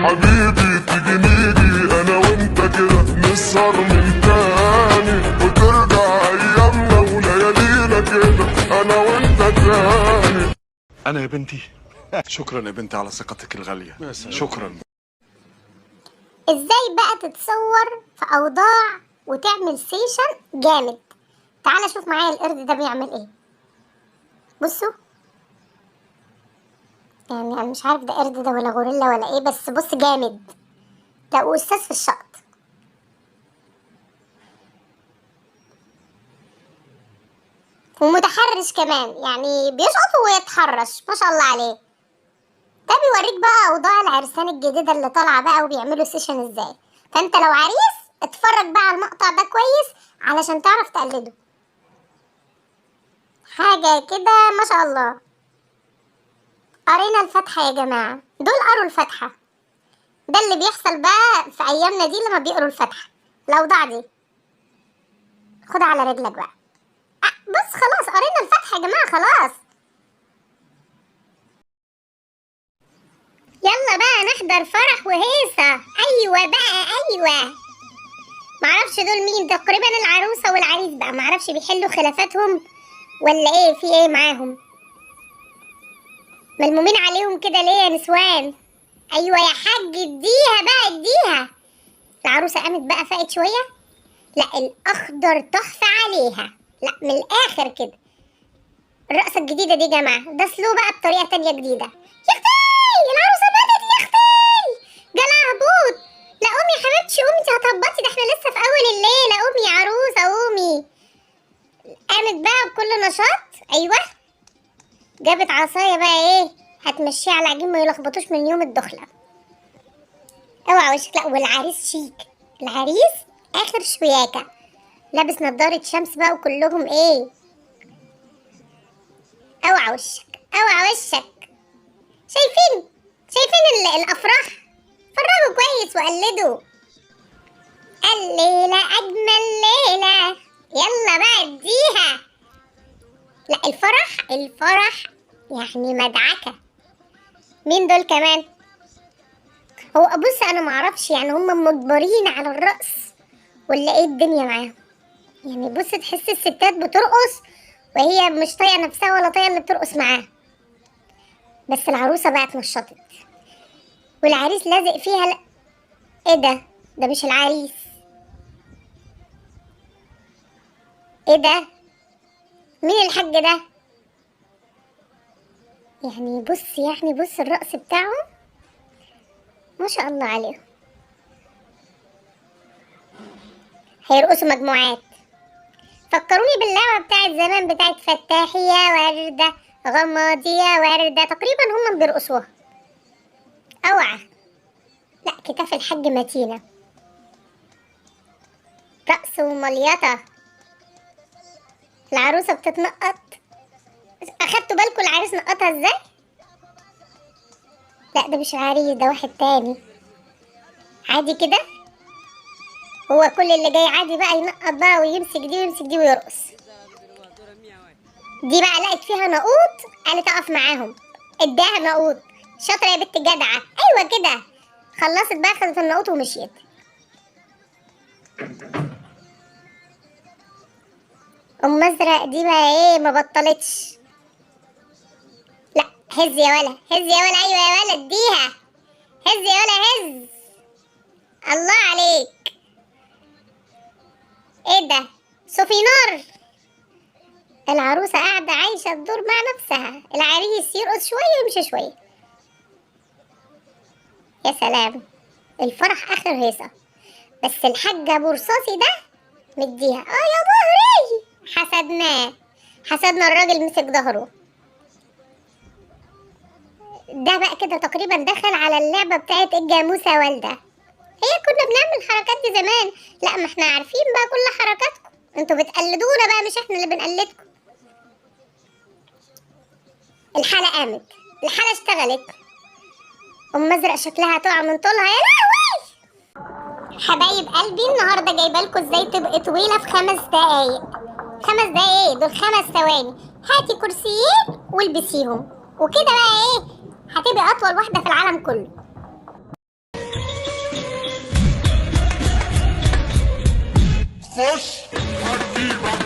حبيبي تيجي نيجي انا وانت كده نسهر من تاني وترجع ايامنا وليالينا كده انا وانت تاني. انا يا بنتي شكرا يا بنتي على ثقتك الغالية. شكرا. ازاي بقى تتصور في اوضاع وتعمل سيشن جامد؟ تعالى شوف معايا القرد ده بيعمل ايه. بصوا، يعني انا مش عارف ده قرد ده ولا غوريلا ولا ايه، بس بص جامد، ده استاذ في الشقط. ومتحرش كمان، يعني بيشقط ويتحرش ما شاء الله عليه. ده بيوريك بقى اوضاع العرسان الجديده اللي طالعه بقى وبيعملوا سيشن ازاي. فانت لو عريس اتفرج بقى على المقطع ده كويس علشان تعرف تقلده. حاجه كده ما شاء الله. قرينا الفاتحه يا جماعه، دول قروا الفاتحه. ده اللي بيحصل بقى في ايامنا دي لما بيقروا الفاتحه. الاوضاع دي خدها على رجلك بقى. بص خلاص قرينا الفاتحه يا جماعه خلاص. يلا بقى نحضر فرح وهيصة. ايوه بقى ايوه. معرفش دول مين، تقريبا العروسة والعريس بقى، معرفش بيحلوا خلافاتهم ولا ايه، في ايه معاهم، ملمومين عليهم كده ليه يا نسوان؟ ايوه يا حاج اديها بقى اديها. العروسة قامت بقى فاقت شوية. لا الاخضر تحفة عليها، لا من الاخر كده. الرقصة الجديدة دي يا جماعة ده سلو بقى بطريقة تانية جديدة. يا اختي العروسة بدت يا اختي، جالها هبوط. لا قومي يا حبيبتي قومي، انت هتهبطي، ده احنا لسه في اول الليلة. قومي يا عروسة قومي. قامت بقى بكل نشاط. ايوه جابت عصاية بقى ايه، هتمشيها على عجين ما يلخبطوش من يوم الدخلة. اوعى وشك. لا والعريس شيك، العريس اخر شوياكة، لابس نضارة شمس بقى وكلهم ايه. اوعى وشك اوعى وشك. شايفين الافراح؟ فرجوا كويس وقلدوا. الليلة اجمل ليلة، يلا بقى اديها. لا الفرح يعني مدعكة. مين دول كمان؟ هو بص انا معرفش يعني هم مجبرين على الرقص ولا ايه الدنيا معاهم. يعني بص تحس الستات بترقص وهي مش طايقة نفسها ولا طايقة اللي بترقص معاها. بس العروسة بقى اتنشطت والعريس لازق فيها. لا ايه ده مش العريس. ايه ده، مين الحاج ده؟ يعني بص الرقص بتاعهم ما شاء الله عليهم. هيرقصوا مجموعات. فكروني باللعبة بتاعت زمان بتاعت فتاحي يا وردة غماضي يا وردة، تقريبا هم بيرقصوها. اوعى. لا كتاف الحاج متينة، رقص ومليطة. العروسة بتتنقط. اخدتوا بالكم العريس نقطها ازاي؟ لا ده مش عريس، ده واحد تاني عادي كده. هو كل اللي جاي عادي بقى ينقط بقى ويمسك دي ويمسك دي ويرقص. دي بقى لقت فيها نقوط قالت اقف معاهم، اداها نقوط. شاطرة يا بنت جدعة. ايوه كده. خلصت بقى خدت النقوط ومشيت. ام ازرق دي بقى ايه ما بطلتش. لا هز يا ولا هز يا ولا. ايوه يا ولا اديها. هز يا ولا هز. الله عليك. ايه ده سوفينار. العروسة قاعدة عايشة الدور مع نفسها، العريس يرقص شوية ويمشي شوية. يا سلام. الفرح اخر هيصة. بس الحاج ابو رصاصي ده مديها. يا ظهري. حسدنا الراجل مسك ظهره. ده بقى كده تقريبا دخل على اللعبة بتاعت الجاموسة والدة. هي كنا بنعمل الحركات دي زمان. لا ما احنا عارفين بقى كل حركاتكم، انتوا بتقلدونا بقى مش احنا اللي بنقلدكم. الحالة قامت، الحالة اشتغلت. ام ازرق شكلها هتقع من طولها. يا لهوي. حبايب قلبي النهارده جايبه لكم ازاي تبقي طويله في 5 دقايق. 5 دقايق دول 5 ثواني. هاتي كرسيين والبسيهم وكده بقى ايه هتبقي اطول واحده في العالم كله. خش هجيبك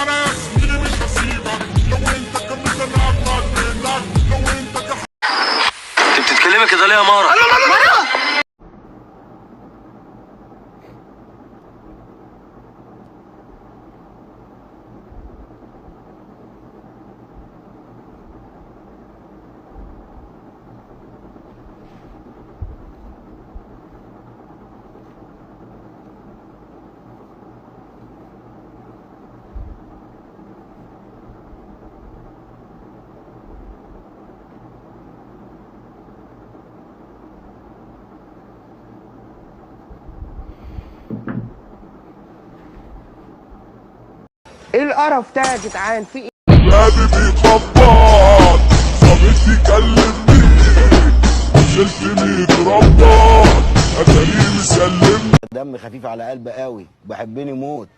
انا يا زميلي مش هسيبك لو انت كملت انا هطلع منك لو انت انت بتتكلمي كده ليه يا مارا؟ ايه القرف ده يا جدعان؟ في ايه؟ بابي بيخبط صاحبتي كلمني شلت 100 رباط اتاريه مسلمني دم خفيف على قلبي قوي، بحبني موت.